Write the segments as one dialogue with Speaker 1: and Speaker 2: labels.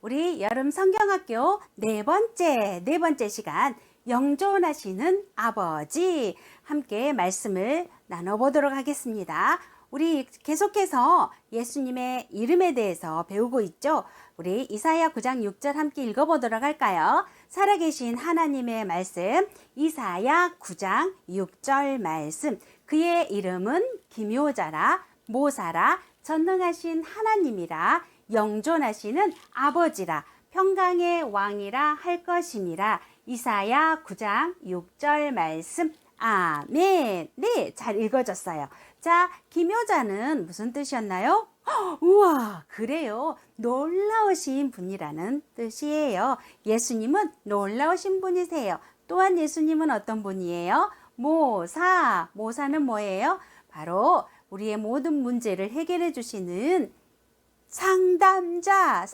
Speaker 1: 우리 여름 성경학교 네 번째 시간 영존하시는 아버지 함께 말씀을 나눠보도록 하겠습니다. 우리 계속해서 예수님의 이름에 대해서 배우고 있죠. 우리 이사야 9장 6절 함께 읽어보도록 할까요? 살아계신 하나님의 말씀, 이사야 9장 6절 말씀. 그의 이름은 기묘자라, 모사라, 전능하신 하나님이라, 영존하시는 아버지라, 평강의 왕이라 할 것임이라. 이사야 9장 6절 말씀. 아멘. 네, 잘 읽어졌어요. 자, 기묘자는 무슨 뜻이었나요? 우와, 그래요. 놀라우신 분이라는 뜻이에요. 예수님은 놀라우신 분이세요. 또한 예수님은 어떤 분이에요? 모사는 뭐예요? 바로 우리의 모든 문제를 해결해 주시는 상담자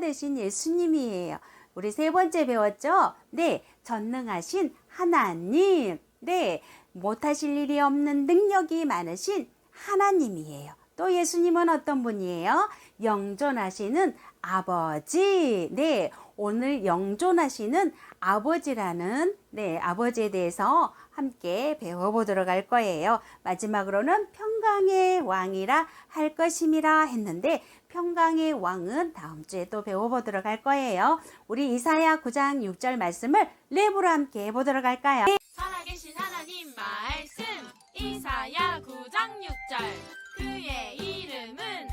Speaker 1: 대신 예수님이에요. 우리 세 번째 배웠죠? 네, 전능하신 하나님. 네, 못하실 일이 없는 능력이 많으신 하나님이에요. 또 예수님은 어떤 분이에요? 영존하시는 아버지. 네, 오늘 영존하시는 아버지라는 아버지에 대해서 함께 배워보도록 할 거예요. 마지막으로는 평강의 왕이라 할 것임이라 했는데, 평강의 왕은 다음 주에 또 배워보도록 할 거예요. 우리 이사야 9장 6절 말씀을 랩으로 함께 해보도록 할까요?
Speaker 2: 살아계신 하나님 말씀 이사야 9장 6절 그의 이름은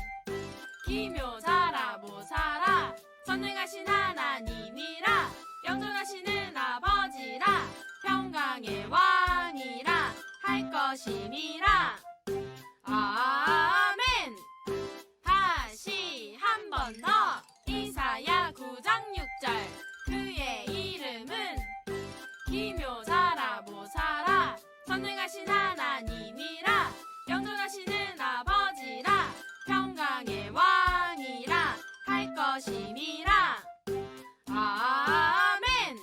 Speaker 2: 기묘자라 모사라 전능하신 하나님이라 영존하시는 아버지라 평강의 왕이라 할 것임이라. 아멘. 다시 한 번 더 이사야 9장 6절 그의 이름은 기묘자라 모사라 전능하신 하나님이라 영존하시는 아버지라 평강의 왕이라 할 것임이라. 아멘.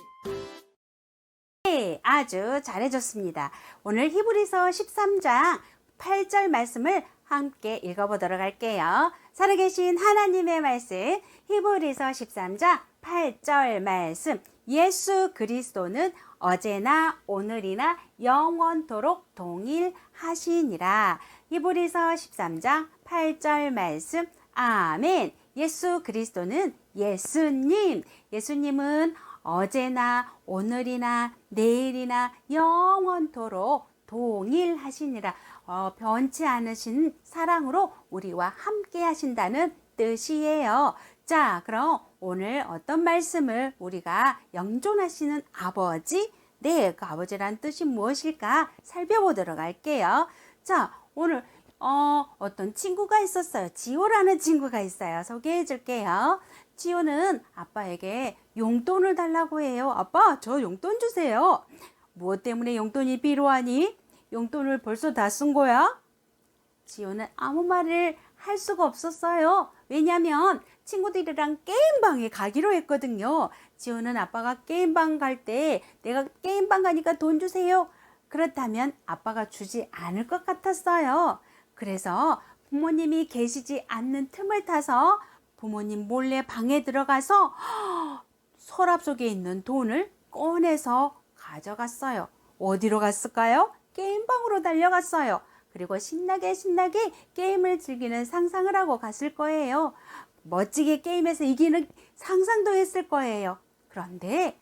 Speaker 1: 네, 아주 잘해줬습니다. 오늘 히브리서 13장 8절 말씀을 함께 읽어보도록 할게요. 살아계신 하나님의 말씀, 히브리서 13장 8절 말씀. 예수 그리스도는 어제나 오늘이나 영원토록 동일하시니라. 히브리서 13장 8절 말씀. 아멘. 예수 그리스도는 예수님은 어제나 오늘이나 내일이나 영원토록 동일하시니라. 변치 않으신 사랑으로 우리와 함께 하신다는 뜻이에요. 자, 그럼 오늘 어떤 말씀을 우리가 영존하시는 아버지, 그 아버지란 뜻이 무엇일까 살펴보도록 할게요. 자, 오늘 어떤 친구가 있었어요. 지호라는 친구가 있어요. 소개해 줄게요. 지호는 아빠에게 용돈을 달라고 해요. 아빠, 저 용돈 주세요. 무엇 때문에 용돈이 필요하니? 용돈을 벌써 다 쓴 거야? 지호는 아무 말을 할 수가 없었어요. 왜냐면 친구들이랑 게임방에 가기로 했거든요. 지호는 아빠가 게임방 갈 때 내가 게임방 가니까 돈 주세요. 그렇다면 아빠가 주지 않을 것 같았어요. 그래서 부모님이 계시지 않는 틈을 타서 부모님 몰래 방에 들어가서 서랍 속에 있는 돈을 꺼내서 가져갔어요. 어디로 갔을까요? 게임방으로 달려갔어요. 그리고 신나게 게임을 즐기는 상상을 하고 갔을 거예요. 멋지게 게임에서 이기는 상상도 했을 거예요. 그런데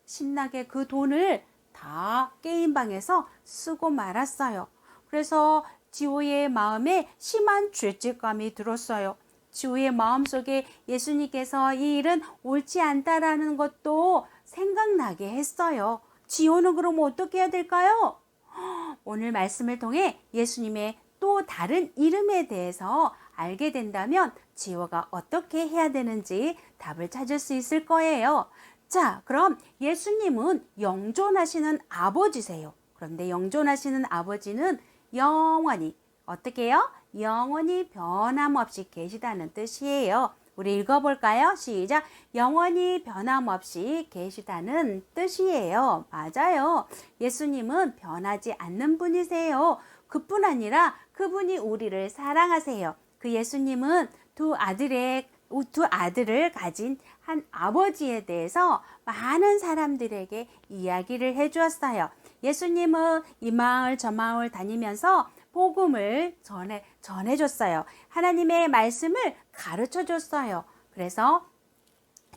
Speaker 1: 신나게 그 돈을 다 게임방에서 쓰고 말았어요. 그래서 지호의 마음에 심한 죄책감이 들었어요. 지호의 마음속에 예수님께서 이 일은 옳지 않다라는 것도 생각나게 했어요. 지호는 그럼 어떻게 해야 될까요? 오늘 말씀을 통해 예수님의 또 다른 이름에 대해서 알게 된다면 지호가 어떻게 해야 되는지 답을 찾을 수 있을 거예요. 자, 그럼 예수님은 영존하시는 아버지세요. 그런데 영존하시는 아버지는 영원히 어떻게 해요? 영원히 변함없이 계시다는 뜻이에요. 우리 읽어볼까요? 시작. 영원히 변함없이 계시다는 뜻이에요. 맞아요. 예수님은 변하지 않는 분이세요. 그뿐 아니라 그분이 우리를 사랑하세요. 그 예수님은 두 아들의 두 아들을 가진 한 아버지에 대해서 많은 사람들에게 이야기를 해주었어요. 예수님은 이 마을 저 마을 다니면서 복음을 전해줬어요. 하나님의 말씀을 가르쳐줬어요. 그래서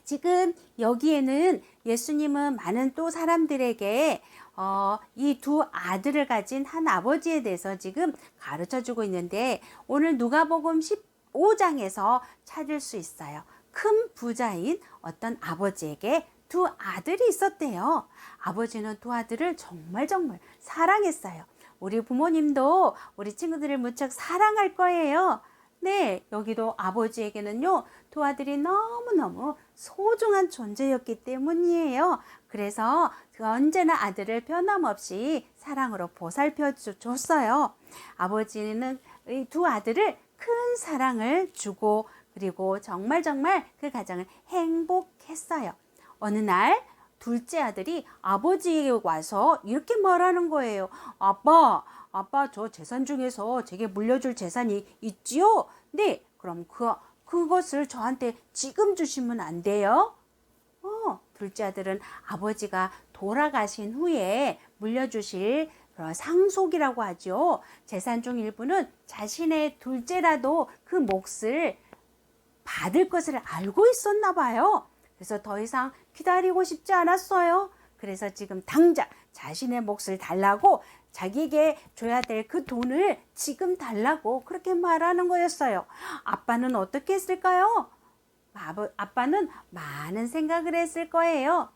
Speaker 1: 지금 여기에는 예수님은 많은 또 사람들에게 이 두 아들을 가진 한 아버지에 대해서 지금 가르쳐주고 있는데 오늘 누가복음 15장에서 찾을 수 있어요. 큰 부자인 어떤 아버지에게 두 아들이 있었대요. 아버지는 두 아들을 정말 사랑했어요. 우리 부모님도 우리 친구들을 무척 사랑할 거예요. 네, 여기도 아버지에게는요, 두 아들이 너무너무 소중한 존재였기 때문이에요. 그래서 언제나 아들을 변함없이 사랑으로 보살펴 줬어요. 아버지는 이 두 아들을 큰 사랑을 주고 그리고 정말 그 가정을 행복했어요. 어느 날 둘째 아들이 아버지에게 와서 이렇게 말하는 거예요. 아빠 저 재산 중에서 제게 물려줄 재산이 있지요? 네, 그럼 그것을 저한테 지금 주시면 안 돼요? 둘째 아들은 아버지가 돌아가신 후에 물려주실 상속이라고 하죠. 재산 중 일부는 자신의 둘째라도 그 몫을 받을 것을 알고 있었나 봐요. 그래서 더 이상 기다리고 싶지 않았어요. 그래서 지금 당장 자신의 몫을 달라고 자기에게 줘야 될 그 돈을 지금 달라고 그렇게 말하는 거였어요. 아빠는 어떻게 했을까요? 아빠는 많은 생각을 했을 거예요.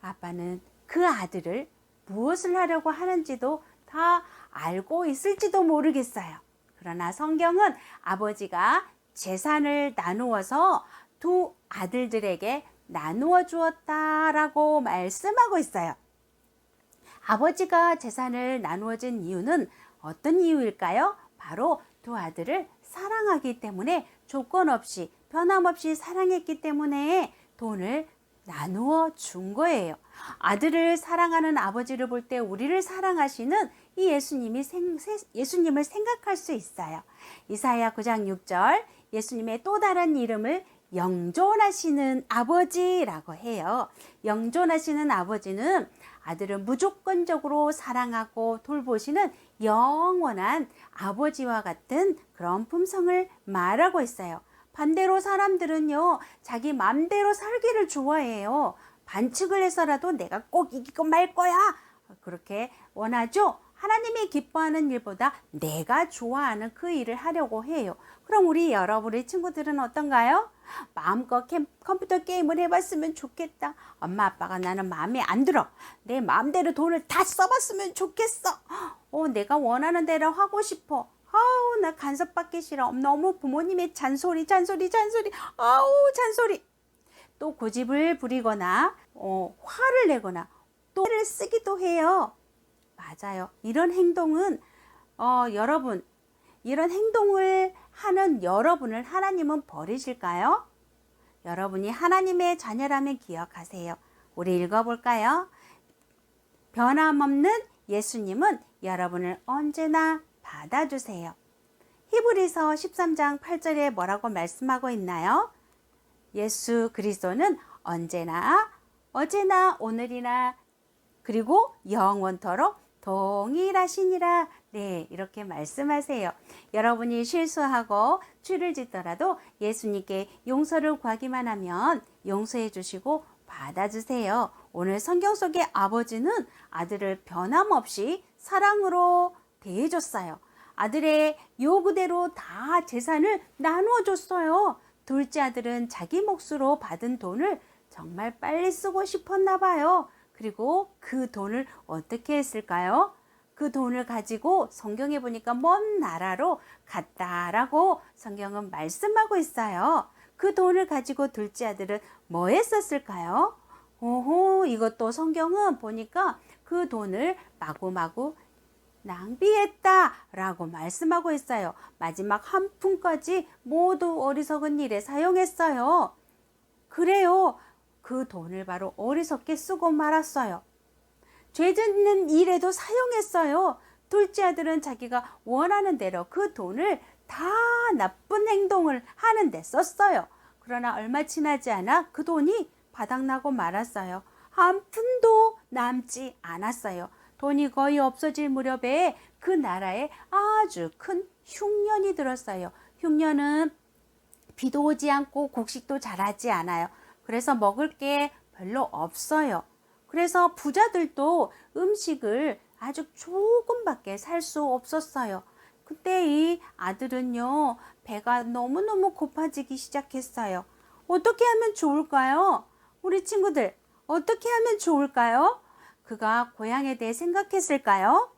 Speaker 1: 아빠는 그 아들을 무엇을 하려고 하는지도 다 알고 있을지도 모르겠어요. 그러나 성경은 아버지가 재산을 나누어서 두 아들들에게 나누어 주었다라고 말씀하고 있어요. 아버지가 재산을 나누어 준 이유는 어떤 이유일까요? 바로 두 아들을 사랑하기 때문에 조건 없이 변함없이 사랑했기 때문에 돈을 나누어 준 거예요. 아들을 사랑하는 아버지를 볼 때 우리를 사랑하시는 이 예수님을 생각할 수 있어요. 이사야 9장 6절 예수님의 또 다른 이름을 영존하시는 아버지라고 해요. 영존하시는 아버지는 아들을 무조건적으로 사랑하고 돌보시는 영원한 아버지와 같은 그런 품성을 말하고 있어요. 반대로 사람들은요, 자기 맘대로 살기를 좋아해요. 반칙을 해서라도 내가 꼭 이기고 말 거야. 그렇게 원하죠. 하나님이 기뻐하는 일보다 내가 좋아하는 그 일을 하려고 해요. 그럼 우리 친구들은 어떤가요? 마음껏 컴퓨터 게임을 해봤으면 좋겠다. 엄마 아빠가 나는 마음에 안 들어. 내 마음대로 돈을 다 써봤으면 좋겠어. 내가 원하는 대로 하고 싶어. 아우 나 간섭받기 싫어. 너무 부모님의 잔소리. 아우 잔소리. 또 고집을 부리거나 화를 내거나 또 화를 쓰기도 해요. 맞아요. 이런 행동은 여러분 이런 행동을 하는 여러분을 하나님은 버리실까요? 여러분이 하나님의 자녀라면 기억하세요. 우리 읽어볼까요? 변함없는 예수님은 여러분을 언제나 받아주세요. 히브리서 13장 8절에 뭐라고 말씀하고 있나요? 예수 그리스도는 언제나 어제나 오늘이나 그리고 영원토록 동일하시니라. 네, 이렇게 말씀하세요. 여러분이 실수하고 죄를 짓더라도 예수님께 용서를 구하기만 하면 용서해 주시고 받아주세요. 오늘 성경 속의 아버지는 아들을 변함없이 사랑으로 대해줬어요. 아들의 요구대로 다 재산을 나누어 줬어요. 둘째 아들은 자기 몫으로 받은 돈을 정말 빨리 쓰고 싶었나 봐요. 그리고 그 돈을 어떻게 했을까요? 그 돈을 가지고 성경에 보니까 먼 나라로 갔다라고 성경은 말씀하고 있어요. 그 돈을 가지고 둘째 아들은 뭐 했었을까요? 이것도 성경은 보니까 그 돈을 마구마구 낭비했다라고 말씀하고 있어요. 마지막 한 푼까지 모두 어리석은 일에 사용했어요. 그래요. 그 돈을 바로 어리석게 쓰고 말았어요. 죄 짓는 일에도 사용했어요. 둘째 아들은 자기가 원하는 대로 그 돈을 다 나쁜 행동을 하는데 썼어요. 그러나 얼마 지나지 않아 그 돈이 바닥나고 말았어요. 한 푼도 남지 않았어요. 돈이 거의 없어질 무렵에 그 나라에 아주 큰 흉년이 들었어요. 흉년은 비도 오지 않고 곡식도 자라지 않아요. 그래서 먹을 게 별로 없어요. 그래서 부자들도 음식을 아주 조금밖에 살 수 없었어요. 그때 이 아들은요, 배가 너무너무 고파지기 시작했어요. 어떻게 하면 좋을까요? 우리 친구들, 어떻게 하면 좋을까요? 그가 고향에 대해 생각했을까요?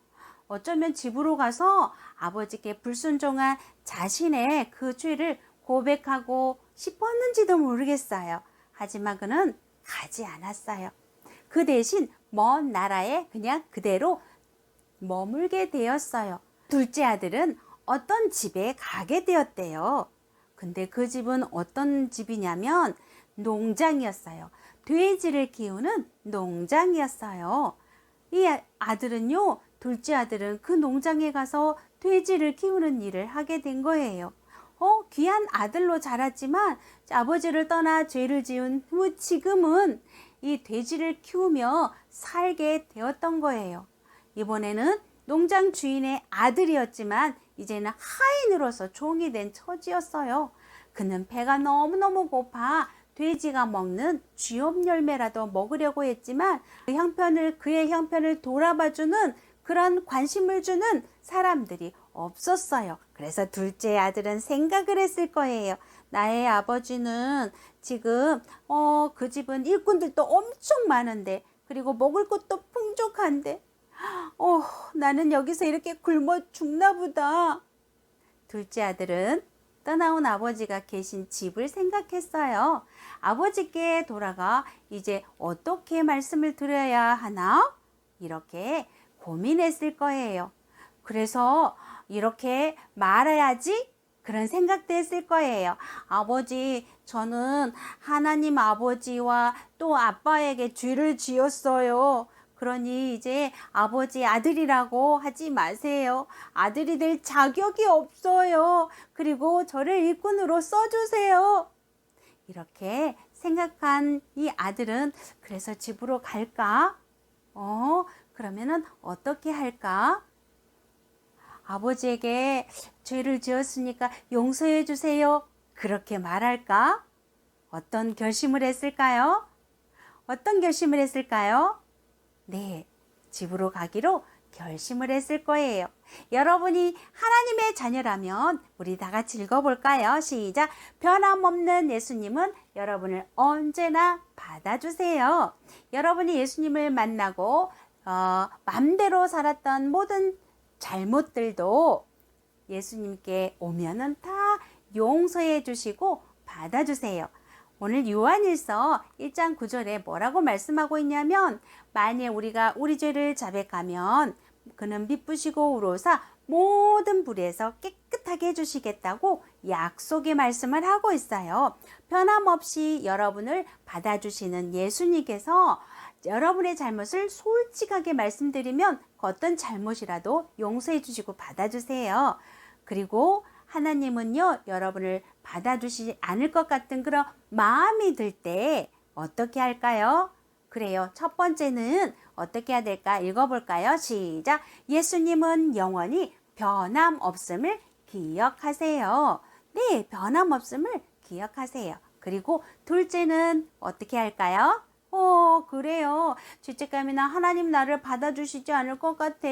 Speaker 1: 어쩌면 집으로 가서 아버지께 불순종한 자신의 그 죄를 고백하고 싶었는지도 모르겠어요. 하지만 그는 가지 않았어요. 그 대신 먼 나라에 그냥 그대로 머물게 되었어요. 둘째 아들은 어떤 집에 가게 되었대요. 근데 그 집은 어떤 집이냐면 농장이었어요. 돼지를 키우는 농장이었어요. 이 아들은요, 둘째 아들은 그 농장에 가서 돼지를 키우는 일을 하게 된 거예요. 귀한 아들로 자랐지만 아버지를 떠나 죄를 지은 후 지금은 이 돼지를 키우며 살게 되었던 거예요. 이번에는 농장 주인의 아들이었지만 이제는 하인으로서 종이 된 처지였어요. 그는 배가 너무너무 고파 돼지가 먹는 쥐업 열매라도 먹으려고 했지만 그의 형편을 돌아봐주는 그런 관심을 주는 사람들이 없었어요. 그래서 둘째 아들은 생각을 했을 거예요. 나의 아버지는 지금 그 집은 일꾼들도 엄청 많은데 그리고 먹을 것도 풍족한데 나는 여기서 이렇게 굶어 죽나 보다. 둘째 아들은 떠나온 아버지가 계신 집을 생각했어요. 아버지께 돌아가 이제 어떻게 말씀을 드려야 하나? 이렇게 고민했을 거예요. 그래서 이렇게 말해야지? 그런 생각도 했을 거예요. 아버지, 저는 하나님 아버지와 또 아빠에게 죄를 지었어요. 그러니 이제 아버지 아들이라고 하지 마세요. 아들이 될 자격이 없어요. 그리고 저를 일꾼으로 써주세요. 이렇게 생각한 이 아들은 그래서 집으로 갈까? 그러면은 어떻게 할까? 아버지에게 죄를 지었으니까 용서해 주세요. 그렇게 말할까? 어떤 결심을 했을까요? 어떤 결심을 했을까요? 네, 집으로 가기로 결심을 했을 거예요. 여러분이 하나님의 자녀라면 우리 다 같이 읽어볼까요? 시작! 변함없는 예수님은 여러분을 언제나 받아주세요. 여러분이 예수님을 만나고 맘대로 살았던 모든 잘못들도 예수님께 오면은 다 용서해 주시고 받아주세요. 오늘 요한일서 1장 9절에 뭐라고 말씀하고 있냐면 만일 우리가 우리 죄를 자백하면 그는 미쁘시고 우로사 모든 불의에서 깨끗하게 해주시겠다고 약속의 말씀을 하고 있어요. 변함없이 여러분을 받아주시는 예수님께서 여러분의 잘못을 솔직하게 말씀드리면 어떤 잘못이라도 용서해 주시고 받아주세요. 그리고 하나님은요, 여러분을 받아주시지 않을 것 같은 그런 마음이 들 때 어떻게 할까요? 그래요. 첫 번째는 어떻게 해야 될까? 읽어볼까요? 시작! 예수님은 영원히 변함없음을 기억하세요. 네, 변함없음을 기억하세요. 그리고 둘째는 어떻게 할까요? 그래요. 죄책감이나 하나님 나를 받아주시지 않을 것 같아.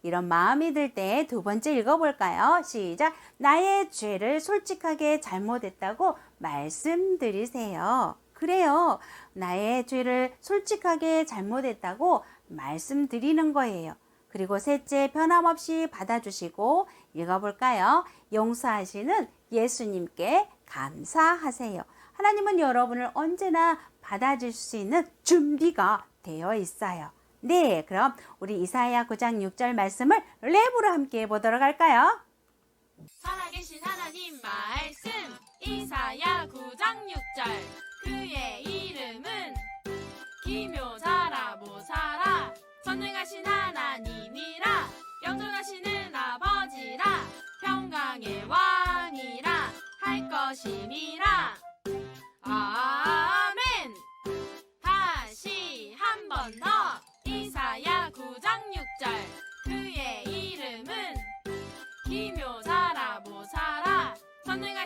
Speaker 1: 이런 마음이 들 때 두 번째 읽어볼까요? 시작! 나의 죄를 솔직하게 잘못했다고 말씀드리세요. 그래요. 나의 죄를 솔직하게 잘못했다고 말씀드리는 거예요. 그리고 셋째, 변함없이 받아주시고 읽어볼까요? 용서하시는 예수님께 감사하세요. 하나님은 여러분을 언제나 받아줄 수 있는 준비가 되어 있어요. 네, 그럼 우리 이사야 9장 6절 말씀을 랩으로 함께 해보도록 할까요?
Speaker 2: 살아계신 하나님 말씀 이사야 9장 6절 그의 이름은 기묘자라 모사라 전능하신 하나님이라 영존하시는 아버지라 평강의 왕이라 할 것이니라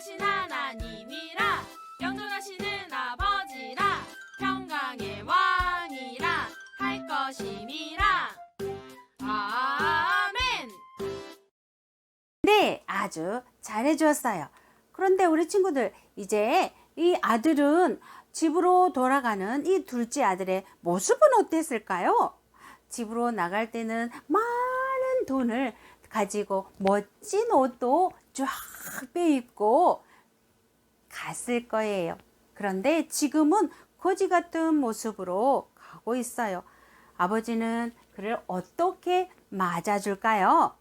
Speaker 2: 살아계신 하나님이라 영존하시는 아버지라 평강의 왕이라 할 것임이라. 아멘.
Speaker 1: 네, 아주 잘해 주었어요. 그런데 우리 친구들, 이제 이 아들은 집으로 돌아가는 이 둘째 아들의 모습은 어땠을까요? 집으로 나갈 때는 많은 돈을 가지고 멋진 옷도 쫙 빼입고 갔을 거예요. 그런데 지금은 거지 같은 모습으로 가고 있어요. 아버지는 그를 어떻게 맞아줄까요?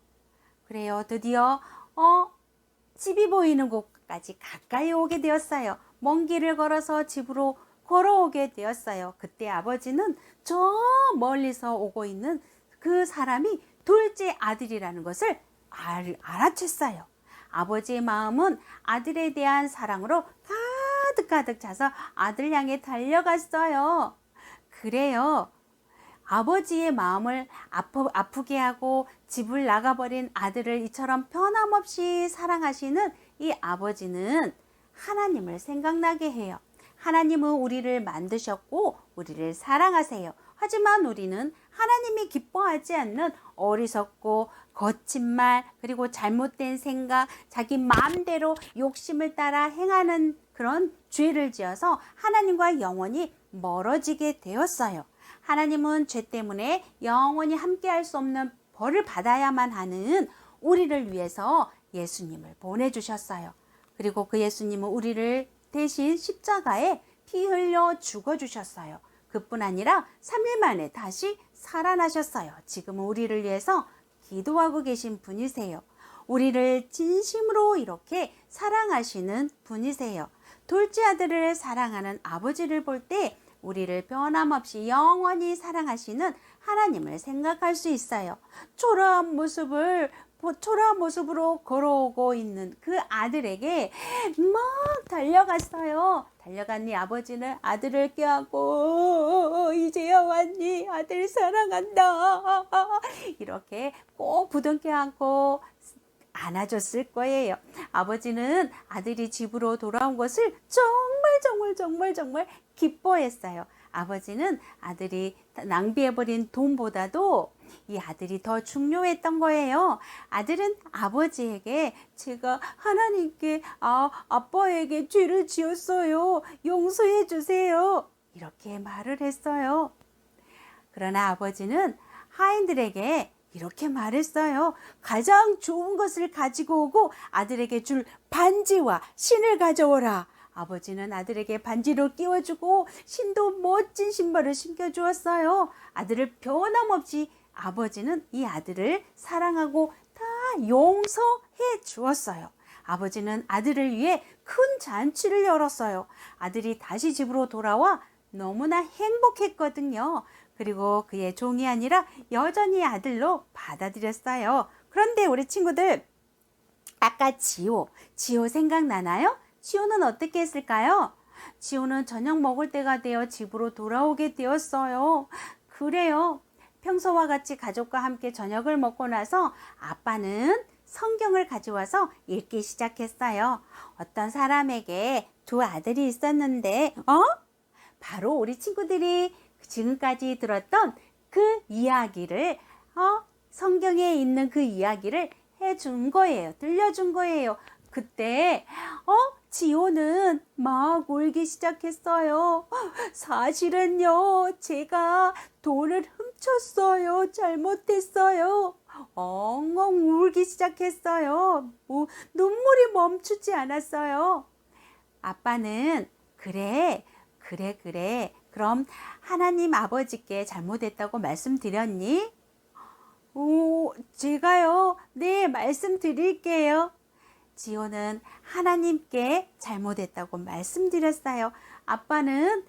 Speaker 1: 그래요. 드디어 집이 보이는 곳까지 가까이 오게 되었어요. 먼 길을 걸어서 집으로 걸어오게 되었어요. 그때 아버지는 저 멀리서 오고 있는 그 사람이 둘째 아들이라는 것을 알아챘어요. 아버지의 마음은 아들에 대한 사랑으로 가득가득 차서 아들 향해 달려갔어요. 그래요. 아버지의 마음을 아프게 하고 집을 나가버린 아들을 이처럼 변함없이 사랑하시는 이 아버지는 하나님을 생각나게 해요. 하나님은 우리를 만드셨고 우리를 사랑하세요. 하지만 우리는 하나님이 기뻐하지 않는 어리석고 거친 말, 그리고 잘못된 생각, 자기 마음대로 욕심을 따라 행하는 그런 죄를 지어서 하나님과 영원히 멀어지게 되었어요. 하나님은 죄 때문에 영원히 함께할 수 없는 벌을 받아야만 하는 우리를 위해서 예수님을 보내주셨어요. 그리고 그 예수님은 우리를 대신 십자가에 피 흘려 죽어주셨어요. 그뿐 아니라 3일 만에 다시 살아나셨어요. 지금은 우리를 위해서 기도하고 계신 분이세요. 우리를 진심으로 이렇게 사랑하시는 분이세요. 둘째 아들을 사랑하는 아버지를 볼 때 우리를 변함없이 영원히 사랑하시는 하나님을 생각할 수 있어요. 초라한 모습으로 걸어오고 있는 그 아들에게 막 달려갔어요. 달려간 이 아버지는 아들을 껴안고 이제야 왔니? 아들 사랑한다. 이렇게 꼭 부둥켜 안고 안아줬을 거예요. 아버지는 아들이 집으로 돌아온 것을 정말 기뻐했어요. 아버지는 아들이 낭비해버린 돈보다도 이 아들이 더 중요했던 거예요. 아들은 아버지에게 제가 하나님께 아빠에게 죄를 지었어요. 용서해 주세요. 이렇게 말을 했어요. 그러나 아버지는 하인들에게 이렇게 말했어요. 가장 좋은 것을 가지고 오고 아들에게 줄 반지와 신을 가져오라. 아버지는 아들에게 반지를 끼워주고 신도 멋진 신발을 신겨주었어요. 아들을 변함없이 아버지는 이 아들을 사랑하고 다 용서해 주었어요. 아버지는 아들을 위해 큰 잔치를 열었어요. 아들이 다시 집으로 돌아와 너무나 행복했거든요. 그리고 그의 종이 아니라 여전히 아들로 받아들였어요. 그런데 우리 친구들, 아까 지호 생각나나요? 지호는 어떻게 했을까요? 지호는 저녁 먹을 때가 되어 집으로 돌아오게 되었어요. 그래요. 평소와 같이 가족과 함께 저녁을 먹고 나서 아빠는 성경을 가져와서 읽기 시작했어요. 어떤 사람에게 두 아들이 있었는데, 바로 우리 친구들이 지금까지 들었던 그 이야기를, 성경에 있는 그 이야기를 해준 거예요. 들려준 거예요. 그때, 지호는 막 울기 시작했어요. 사실은요, 제가 돈을 훔쳤어요. 잘못했어요. 엉엉 울기 시작했어요. 눈물이 멈추지 않았어요. 아빠는 그래. 그럼 하나님 아버지께 잘못했다고 말씀드렸니? 제가요. 네, 말씀드릴게요. 지호는 하나님께 잘못했다고 말씀드렸어요. 아빠는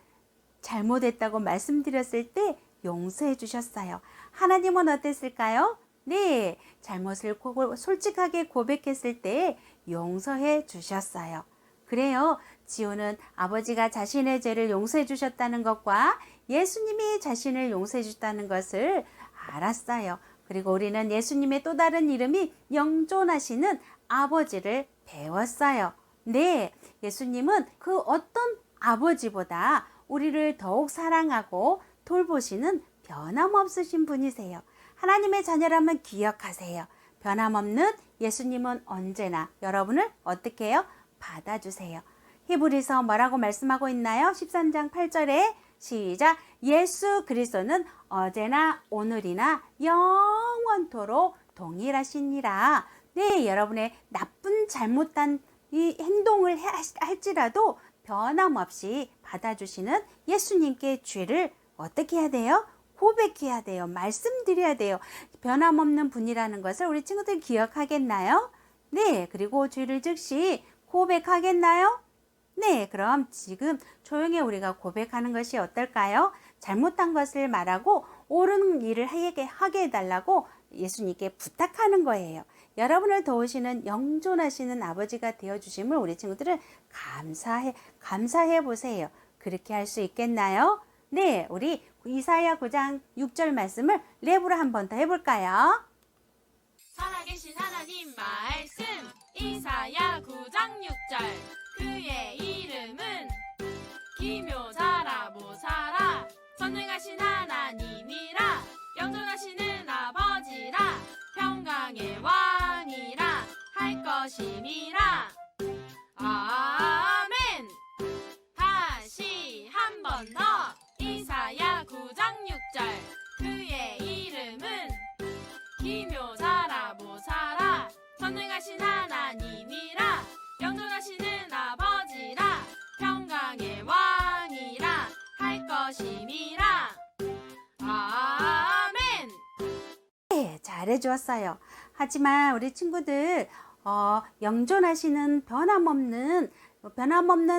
Speaker 1: 잘못했다고 말씀드렸을 때 용서해 주셨어요. 하나님은 어땠을까요? 네, 잘못을 솔직하게 고백했을 때 용서해 주셨어요. 그래요. 지호는 아버지가 자신의 죄를 용서해 주셨다는 것과 예수님이 자신을 용서해 주셨다는 것을 알았어요. 그리고 우리는 예수님의 또 다른 이름이 영존하시는 아버지를 배웠어요. 네, 예수님은 그 어떤 아버지보다 우리를 더욱 사랑하고 돌보시는 변함없으신 분이세요. 하나님의 자녀라면 기억하세요. 변함없는 예수님은 언제나 여러분을 어떻게 해요? 받아주세요. 히브리서 뭐라고 말씀하고 있나요? 13장 8절에 시작. 예수 그리스도는 어제나 오늘이나 영원토록 동일하시니라. 네, 여러분의 나쁜 잘못한 이 행동을 할지라도 변함없이 받아주시는 예수님께 죄를 어떻게 해야 돼요? 고백해야 돼요. 말씀드려야 돼요. 변함없는 분이라는 것을 우리 친구들 기억하겠나요? 네, 그리고 죄를 즉시 고백하겠나요? 네, 그럼 지금 조용히 우리가 고백하는 것이 어떨까요? 잘못한 것을 말하고 옳은 일을 하게 해달라고 예수님께 부탁하는 거예요. 여러분을 도우시는 영존하시는 아버지가 되어주심을 우리 친구들은 감사해 보세요. 그렇게 할 수 있겠나요? 네, 우리 이사야 9장 6절 말씀을 랩으로 한 번 더 해볼까요?
Speaker 2: 살아계신 하나님 말씀 이사야 9장 6절 그의 이름은 기묘자라 모사라 전능하신 하나님이라 영존하시는 아버지라 평강의 왕이라 할 것임이라. 아멘. 다시 한 번 더 이사야 9장 6절 그의 이름은 기묘자라 모사라 전능하신 하나님이라 영존하시는 아버지라 평강의 왕이라 할 것임이라. 아멘.
Speaker 1: 네, 잘해주었어요. 하지만 우리 친구들 영존하시는 변함없는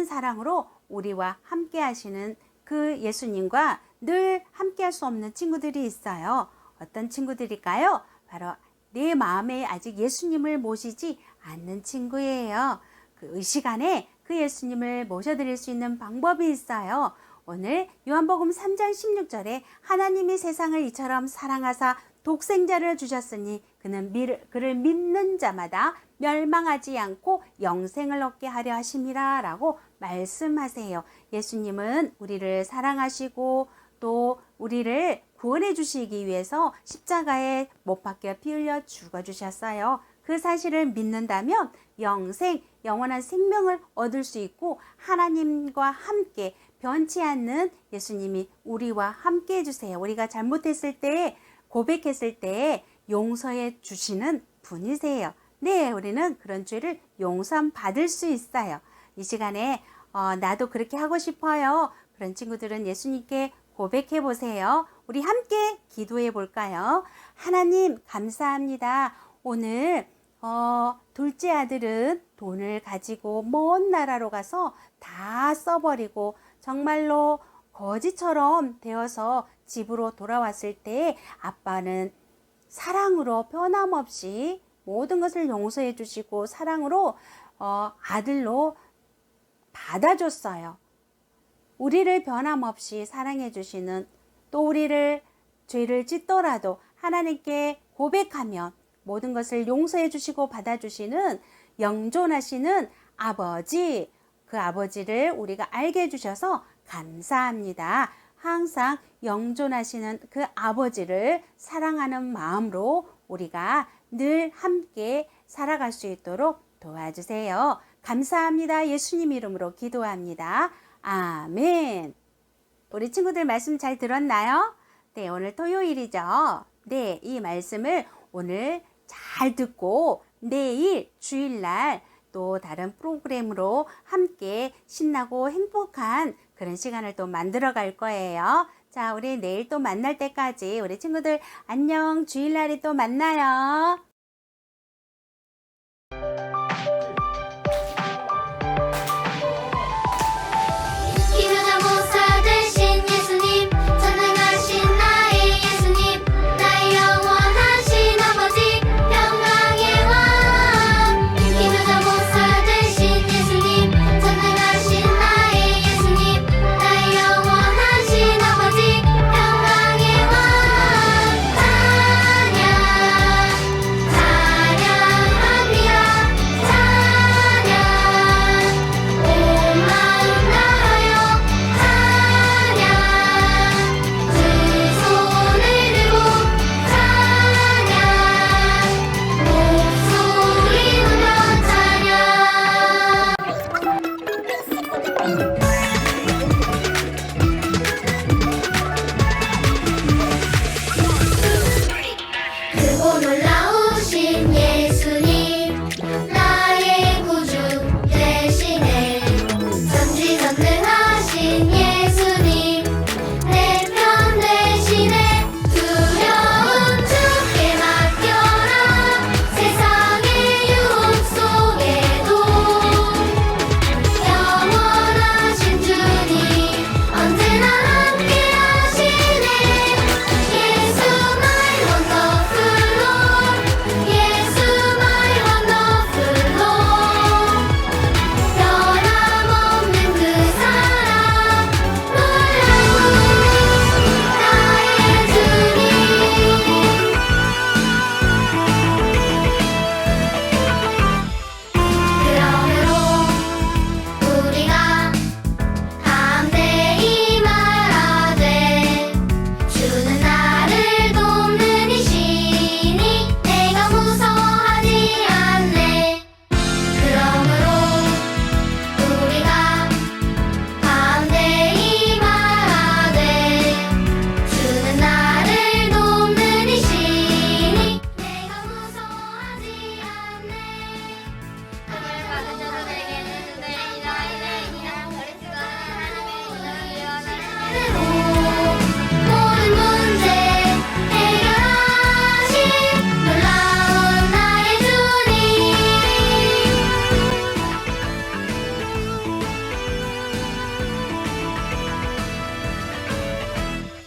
Speaker 1: 사랑으로 우리와 함께 하시는 그 예수님과 늘 함께 할 수 없는 친구들이 있어요. 어떤 친구들일까요? 바로 내 마음에 아직 예수님을 모시지 않는 친구예요. 이 시간에 그 예수님을 모셔드릴 수 있는 방법이 있어요. 오늘 요한복음 3장 16절에 하나님이 세상을 이처럼 사랑하사 독생자를 주셨으니 그를 믿는 자마다 멸망하지 않고 영생을 얻게 하려 하심이라 라고 말씀하세요. 예수님은 우리를 사랑하시고 또 우리를 구원해 주시기 위해서 십자가에 못 박혀 피 흘려 죽어 주셨어요. 그 사실을 믿는다면 영원한 생명을 얻을 수 있고 하나님과 함께 변치 않는 예수님이 우리와 함께 해주세요. 우리가 잘못했을 때 고백했을 때 용서해 주시는 분이세요. 네, 우리는 그런 죄를 용서 받을 수 있어요. 이 시간에 나도 그렇게 하고 싶어요. 그런 친구들은 예수님께 고백해 보세요. 우리 함께 기도해 볼까요? 하나님 감사합니다. 오늘 둘째 아들은 돈을 가지고 먼 나라로 가서 다 써버리고 정말로 거지처럼 되어서 집으로 돌아왔을 때 아빠는 사랑으로 변함없이 모든 것을 용서해 주시고 사랑으로 아들로 받아줬어요. 우리를 변함없이 사랑해 주시는 또 우리를 죄를 짓더라도 하나님께 고백하면 모든 것을 용서해 주시고 받아주시는 영존하시는 아버지, 그 아버지를 우리가 알게 해주셔서 감사합니다. 항상 영존하시는 그 아버지를 사랑하는 마음으로 우리가 늘 함께 살아갈 수 있도록 도와주세요. 감사합니다. 예수님 이름으로 기도합니다. 아멘. 우리 친구들 말씀 잘 들었나요? 네, 오늘 토요일이죠. 네, 이 말씀을 오늘 잘 듣고 내일 주일날 또 다른 프로그램으로 함께 신나고 행복한 그런 시간을 또 만들어 갈 거예요. 자, 우리 내일 또 만날 때까지 우리 친구들 안녕. 주일날에 또 만나요.